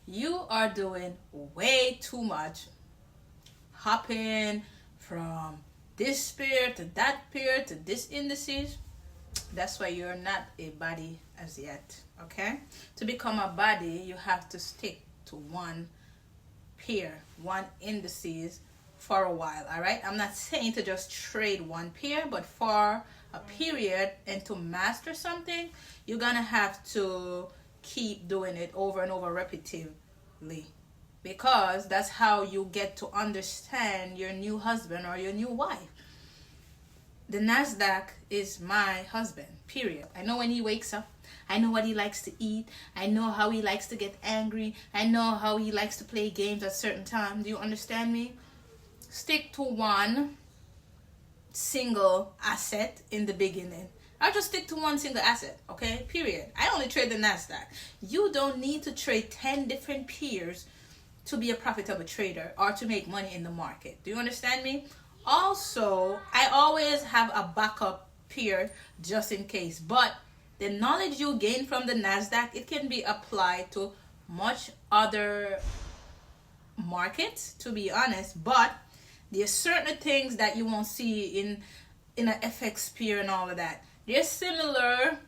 you are doing way too much hopping from this pair to that pair to this indices. That's why you're not a body as yet. Okay, to become a body you have to stick to one pair, one indices for a while. All right, I'm not saying to just trade one pair, but for a period and to master something, you're gonna have to keep doing it over and over repetitively, because that's how you get to understand your new husband or your new wife. The Nasdaq is my husband, period. I know when he wakes up. I know what he likes to eat. I know how he likes to get angry. I know how he likes to play games at certain times. Do you understand me? Stick to one single asset in the beginning. I just stick to one single asset, okay? Period. I only trade the Nasdaq. You don't need to trade 10 different peers to be a profitable trader or to make money in the market. Do you understand me? Also, I always have a backup peer just in case. But the knowledge you gain from the Nasdaq, it can be applied to much other markets, to be honest. But there's certain things that you won't see in an FX peer and all of that. There's similar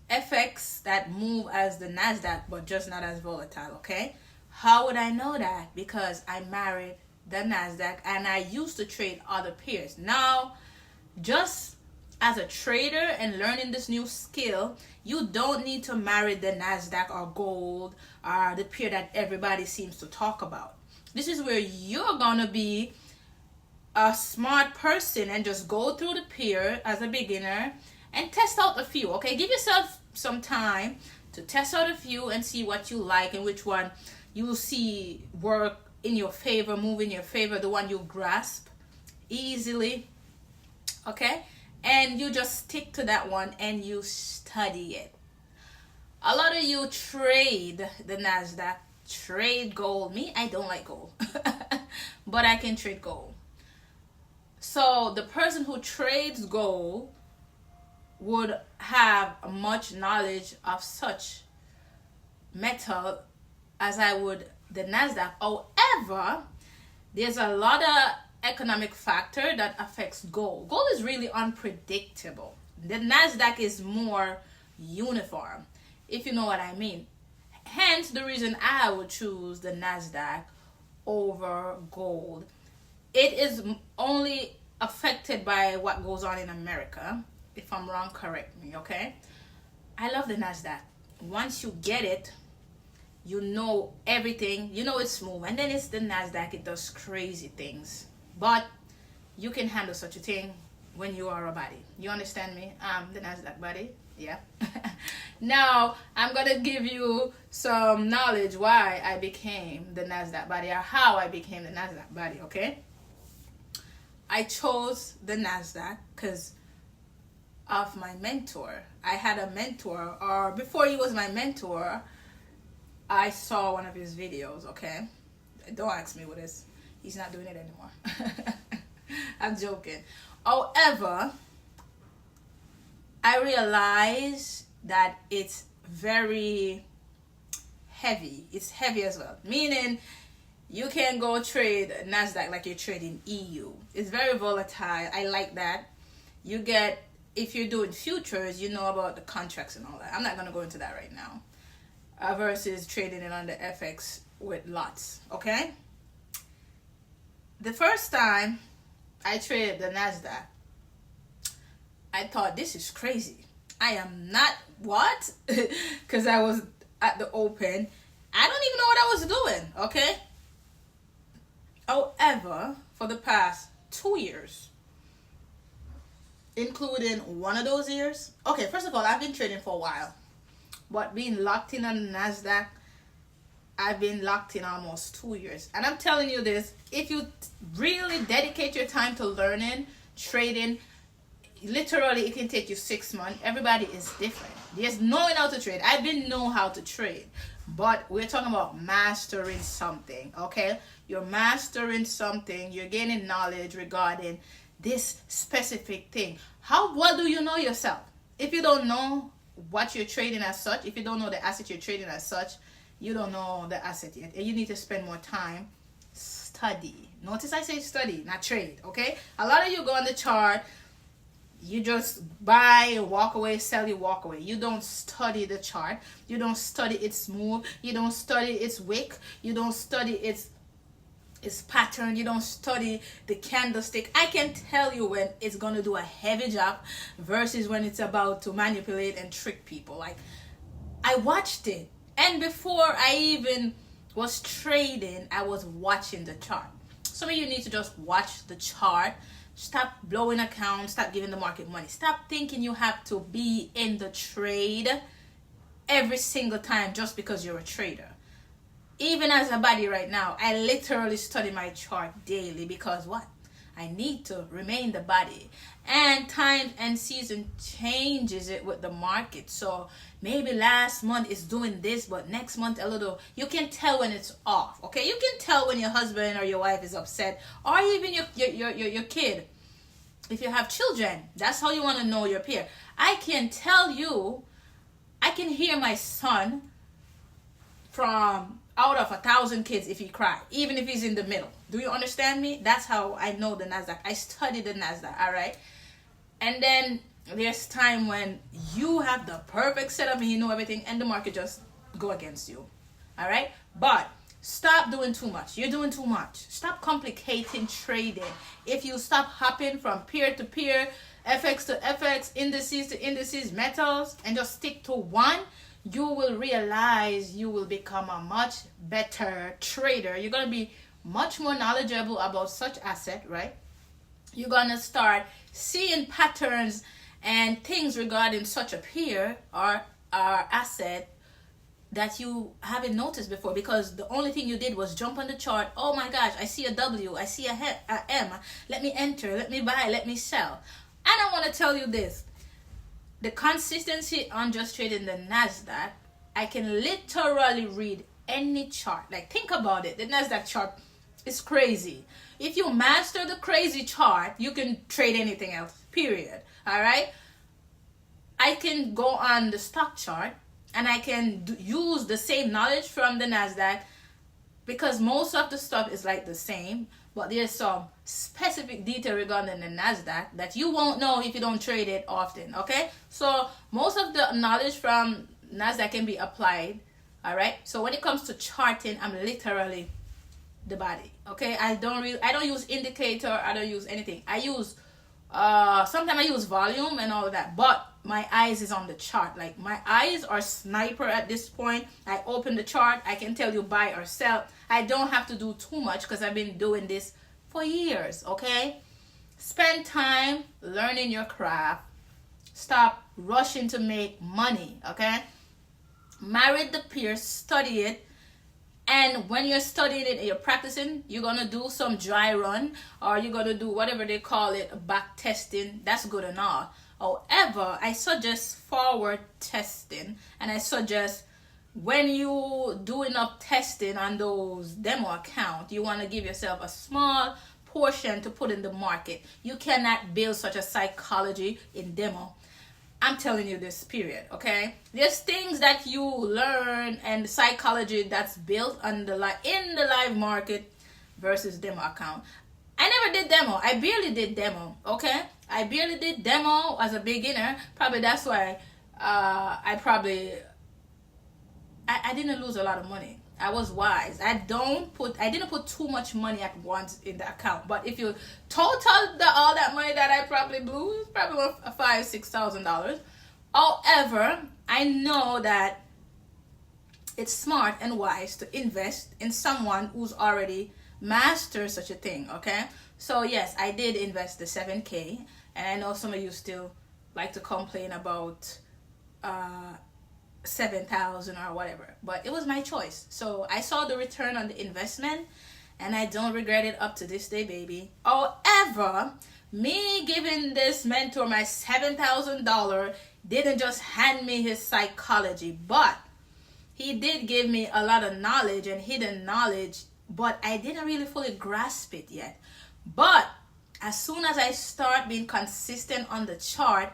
FX that move as the Nasdaq, but just not as volatile. Okay, how would I know that? Because I married the Nasdaq and I used to trade other pairs. Now, just as a trader and learning this new skill, you don't need to marry the Nasdaq or gold or the pair that everybody seems to talk about. This is where you're gonna be a smart person and just go through the pair as a beginner and test out a few. Okay, give yourself some time to test out a few and see what you like and which one you see work in your favor, move in your favor, the one you grasp easily. Okay, and you just stick to that one and you study it. A lot of you trade the Nasdaq, trade gold. Me, I don't like gold, but I can trade gold. So the person who trades gold would have much knowledge of such metal as I would the Nasdaq. However, there's a lot of economic factor that affects gold. Gold is really unpredictable. The Nasdaq is more uniform, if you know what I mean. Hence the reason I would choose the Nasdaq over gold. It is only affected by what goes on in America. If I'm wrong, correct me, okay? I love the Nasdaq. Once you get it, you know everything. You know it's smooth. And then it's the Nasdaq. It does crazy things. But you can handle such a thing when you are a body. You understand me? I'm the Nasdaq body. Yeah. Now, I'm going to give you some knowledge why I became the Nasdaq body or how I became the Nasdaq body, okay? I chose the Nasdaq because of my mentor. I had a mentor, or before he was my mentor, I saw one of his videos, okay? Don't ask me what it is. He's not doing it anymore. I'm joking. However, I realized that it's very heavy. It's heavy as well. Meaning, you can go trade Nasdaq like you're trading EU. It's very volatile. I like that. You get, if you're doing futures, you know about the contracts and all that. I'm not going to go into that right now. Versus trading it on the FX with lots. Okay? The first time I traded the Nasdaq, I thought, this is crazy. I am not, what? Because I was at the open. I don't even know what I was doing, okay? However, for the past 2 years, including one of those years, okay, first of all, I've been trading for a while. But being locked in on the Nasdaq, I've been locked in almost 2 years. And I'm telling you this, if you really dedicate your time to learning, trading, literally it can take you 6 months. Everybody is different. There's knowing how to trade. I've been know how to trade. But we're talking about mastering something, okay? You're mastering something. You're gaining knowledge regarding this specific thing. How well do you know yourself? If you don't know what you're trading as such, if you don't know the asset you're trading as such, you don't know the asset yet, and you need to spend more time. Study. Notice I say study, not trade. Okay, a lot of you go on the chart, you just buy, walk away, sell, you walk away. You don't study the chart. You don't study its move. You don't study its wick. You don't study its pattern. You don't study the candlestick. I can tell you when it's going to do a heavy job versus when it's about to manipulate and trick people. Like, I watched it, and before I even was trading, I was watching the chart. Some of you need to just watch the chart. Stop blowing accounts. Stop giving the market money. Stop thinking you have to be in the trade every single time just because you're a trader. Even as a body right now, I literally study my chart daily because what? I need to remain the body. And time and season changes it with the market. So maybe last month is doing this, but next month a little. You can tell when it's off. Okay, you can tell when your husband or your wife is upset, or even your kid. If you have children, that's how you want to know your peer. I can tell you, I can hear my son from out of 1,000 kids if he cry, even if he's in the middle. Do you understand me? That's how I know the Nasdaq. I study the Nasdaq. All right. And then there's time when you have the perfect setup and you know everything, and the market just go against you. All right. But stop doing too much. You're doing too much. Stop complicating trading. If you stop hopping from peer to peer, FX to FX, indices to indices, metals, and just stick to one, you will realize you will become a much better trader. You're going to be much more knowledgeable about such asset, right? You're going to start seeing patterns and things regarding such a peer or asset that you haven't noticed before, because the only thing you did was jump on the chart. Oh my gosh, I see a W, I see a M. Let me enter, let me buy, let me sell. And I want to tell you this. The consistency on just trading the Nasdaq, I can literally read any chart. Like, think about it. The Nasdaq chart is crazy. If you master the crazy chart, you can trade anything else, period. All right? I can go on the stock chart and I can use the same knowledge from the Nasdaq, because most of the stuff is like the same. But there's some specific detail regarding the Nasdaq that you won't know if you don't trade it often. Okay, so most of the knowledge from Nasdaq can be applied. All right, so when it comes to charting, I'm literally the body. Okay, I don't use indicator. I don't use anything. I use sometimes I use volume and all of that, but my eyes is on the chart. Like, my eyes are sniper at this point. I open the chart, I can tell you buy or sell. I don't have to do too much because I've been doing this for years. Okay, spend time learning your craft. Stop rushing to make money. Okay, marry the peer, study it. And when you're studying it and you're practicing, you're going to do some dry run, or you're going to do whatever they call it, back testing. That's good and all. However, I suggest forward testing, and I suggest when you do enough testing on those demo accounts, you want to give yourself a small portion to put in the market. You cannot build such a psychology in demo. I'm telling you this, period. Okay, there's things that you learn and psychology that's built on in the live market versus demo account. I never did demo. I barely did demo. Okay, I barely did demo as a beginner. Probably that's why I didn't lose a lot of money. I was wise. I didn't put too much money at once in the account. But if you total all that money that I probably blew, it's probably $5,000-$6,000. However, I know that it's smart and wise to invest in someone who's already mastered such a thing. Okay, so yes, I did invest the $7,000, and I know some of you still like to complain about $7,000 or whatever, but it was my choice. So I saw the return on the investment, and I don't regret it up to this day, baby. However, me giving this mentor my $7,000 didn't just hand me his psychology, but he did give me a lot of knowledge and hidden knowledge, but I didn't really fully grasp it yet. But as soon as I start being consistent on the chart,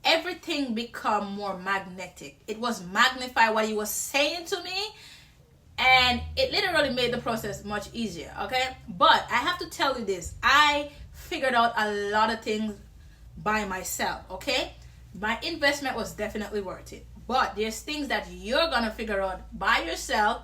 everything become more magnetic. It was magnified what he was saying to me. and it literally made the process much easier. Okay, but I have to tell you this: I figured out a lot of things by myself. Okay, my investment was definitely worth it, but there's things that you're gonna figure out by yourself,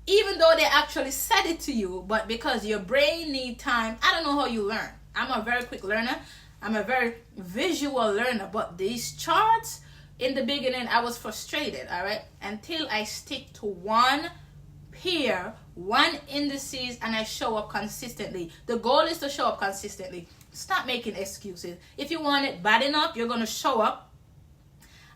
even though they actually said it to you, but because your brain need time. I don't know how you learn. I'm a very quick learner. I'm a very visual learner, but these charts, in the beginning, I was frustrated, all right, until I stick to one pair, one indices, and I show up consistently. The goal is to show up consistently. Stop making excuses. If you want it bad enough, you're going to show up.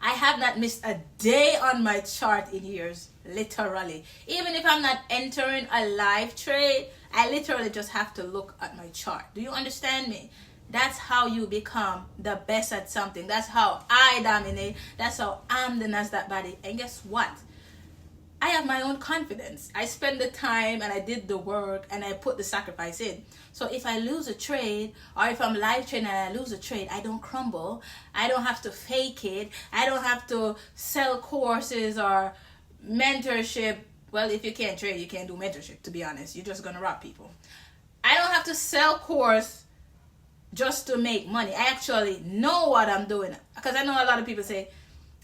I have not missed a day on my chart in years, literally. Even if I'm not entering a live trade, I literally just have to look at my chart. Do you understand me? That's how you become the best at something. That's how I dominate. That's how I'm the Nasdaq body. And guess what? I have my own confidence. I spend the time and I did the work and I put the sacrifice in. So if I lose a trade, or if I'm live trading and I lose a trade, I don't crumble. I don't have to fake it. I don't have to sell courses or mentorship. Well, if you can't trade, you can't do mentorship, to be honest. You're just going to rob people. I don't have to sell course just to make money. I actually know what I'm doing. Because I know a lot of people say,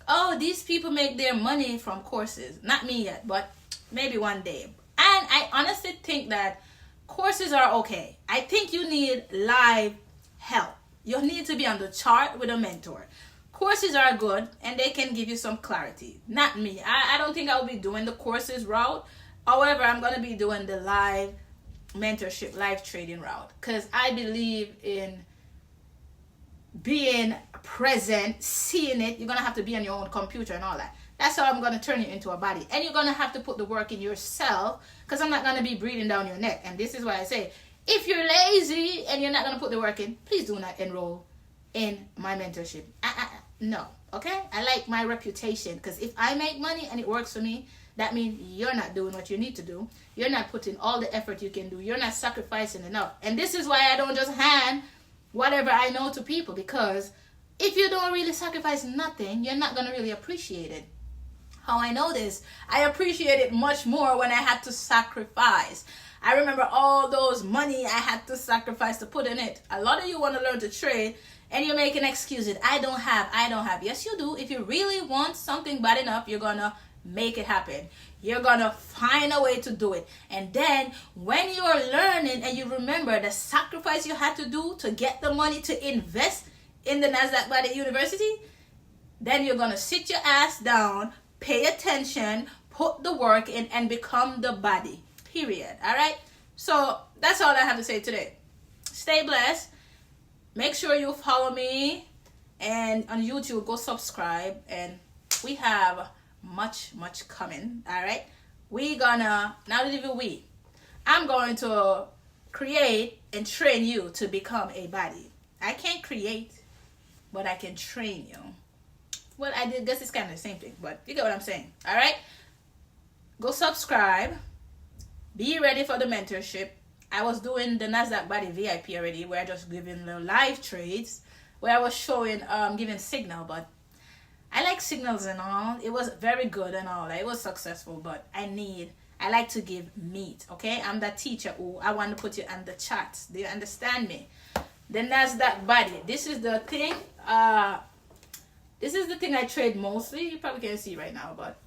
oh, these people make their money from courses. Not me yet, but maybe one day. And I honestly think that courses are okay. I think you need live help. You need to be on the chart with a mentor. Courses are good and they can give you some clarity. Not me. I don't think I'll be doing the courses route. However, I'm going to be doing the live mentorship, live trading route. Because I believe in being present, seeing it. You're going to have to be on your own computer and all that. That's how I'm going to turn you into a body. And you're going to have to put the work in yourself, because I'm not going to be breathing down your neck. And this is why I say, if you're lazy and you're not going to put the work in, please do not enroll in my mentorship. No, okay? I like my reputation, because if I make money and it works for me, that means you're not doing what you need to do. You're not putting all the effort you can do. You're not sacrificing enough. And this is why I don't just hand whatever I know to people, because if you don't really sacrifice nothing, you're not going to really appreciate it. How I know this? I appreciate it much more when I had to sacrifice. I remember all those money I had to sacrifice to put in it. A lot of you want to learn to trade and you're making excuses. I don't have. Yes, you do. If you really want something bad enough, you're going to make it happen. You're going to find a way to do it. And then when you're learning and you remember the sacrifice you had to do to get the money to invest in the Nasdaq Body University, then you're going to sit your ass down, pay attention, put the work in, and become the body. Period. All right? So that's all I have to say today. Stay blessed. Make sure you follow me, and on YouTube, go subscribe. And we have much coming. All right? I'm going to create and train you to become a body. I can't create, but I can train you. Well, I guess it's kind of the same thing, but you get what I'm saying. All right? Go subscribe. Be ready for the mentorship. I was doing the Nasdaq Body VIP already, where I just giving the live trades, where I was showing, giving signal, but I like signals and all. It was very good and all. It was successful, but I like to give meat, okay? I'm that teacher who I want to put you on the charts. Do you understand me? The Nasdaq Body. This is the thing. This is the thing I trade mostly. You probably can't see right now, but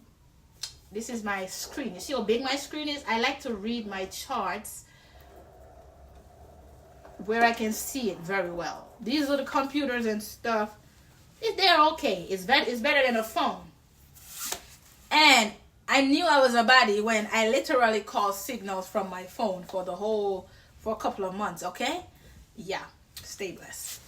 this is my screen. You see how big my screen is? I like to read my charts where I can see it very well. These are the computers and stuff. They're okay. It's better than a phone. And I knew I was a body when I literally called signals from my phone for a couple of months, okay? Yeah. Stay blessed.